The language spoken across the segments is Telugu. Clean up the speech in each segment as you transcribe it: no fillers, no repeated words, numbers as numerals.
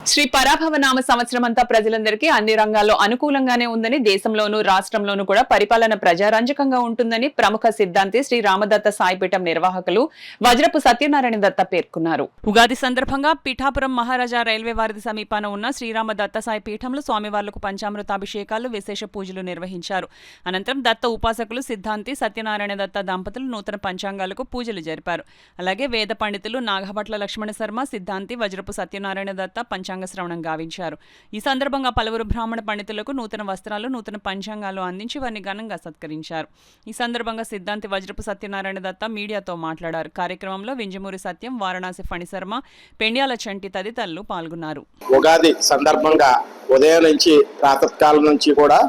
శ్రీ పరాభవనామ సంవత్సరం అంతా ప్రజలందరికీ అన్ని రంగాల్లో అనుకూలంగానే ఉందని, దేశంలోనూ రాష్ట్రంలోనూ కూడా పరిపాలన ప్రజారంజకంగా ఉంటుందని ప్రముఖ సిద్ధాంతి శ్రీ రామదత్త సాయిపీఠం నిర్వాహకులు వజ్రపు సత్యనారాయణ దత్త పేర్కొన్నారు. ఉగాది సందర్భంగా పిఠాపురం మహారాజా రైల్వే వారధి సమీపాన ఉన్న శ్రీరామ దత్త సాయి పీఠంలో స్వామివార్లకు పంచామృతాభిషేకాలు, విశేష పూజలు నిర్వహించారు. అనంతరం దత్త ఉపాసకులు సిద్ధాంతి సత్యనారాయణ దత్త దంపతులు నూతన పంచాంగాలకు పూజలు జరిపారు. అలాగే వేద పండితులు నాగభట్ల లక్ష్మణ శర్మ, సిద్ధాంతి, వజ్రపు సత్యనారాయణ దత్త పంచాంగ శ్రవణం గావించారు. ఈ సందర్భంగా పలువురు బ్రాహ్మణ పండితులకు నూతన వస్త్రాలు, నూతన పంచాంగాలు అందించి వారిని ఘనంగా సత్కరించారు. ఈ సందర్భంగా సిద్ధాంతి వజ్రపు సత్యనారాయణ దత్త మీడియాతో మాట్లాడారు. కార్యక్రమంలో వింజమూరి సత్యం, వారణాసి ఫణిశర్మ, పెండ్యాల చంటి తదితరులు పాల్గొన్నారు. ఉగాది సందర్భంగా ఉదయం నుంచి ప్రాతకాలం నుంచి కూడా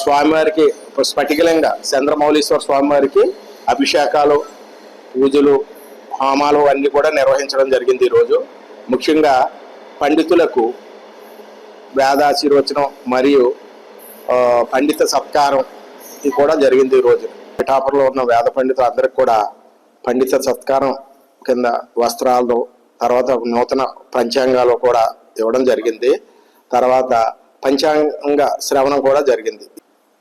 స్వామివారికి స్ఫటికలింగ చంద్రమౌళీశ్వర స్వామివారికి అభిషేకాలు, పూజలు, హోమాలు అన్ని కూడా నిర్వహించడం జరిగింది. ఈరోజు ముఖ్యంగా పండితులకు వేదాశీర్వచనం మరియు పండిత సత్కారం ఇది కూడా జరిగింది. ఈరోజు పిఠాపురంలో ఉన్న వేద పండితులు అందరికి కూడా పండిత సత్కారం కింద వస్త్రాలు, తర్వాత నూతన పంచాంగాలు కూడా ఇవ్వడం జరిగింది. తర్వాత పంచాంగ శ్రవణం కూడా జరిగింది.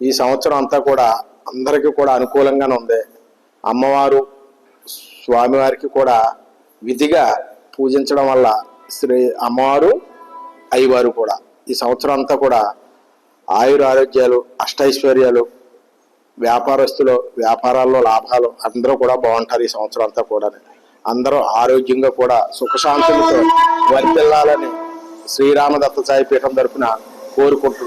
ఈ సంవత్సరం అంతా కూడా అందరికీ కూడా అనుకూలంగానే ఉంది. అమ్మవారు స్వామివారికి కూడా విధిగా పూజించడం వల్ల శ్రీ అమ్మవారు అయ్యవారు కూడా ఈ సంవత్సరం అంతా కూడా ఆయుర ఆరోగ్యాలు, అష్టైశ్వర్యాలు, వ్యాపారస్తులు వ్యాపారాల్లో లాభాలు అందరూ కూడా బాగుంటారు. ఈ సంవత్సరం అంతా కూడా అందరూ ఆరోగ్యంగా కూడా సుఖశాంతులతో వర్ధిల్లాలని శ్రీరామదత్త సాయి పీఠం తరపున కోరుకుంటున్నారు.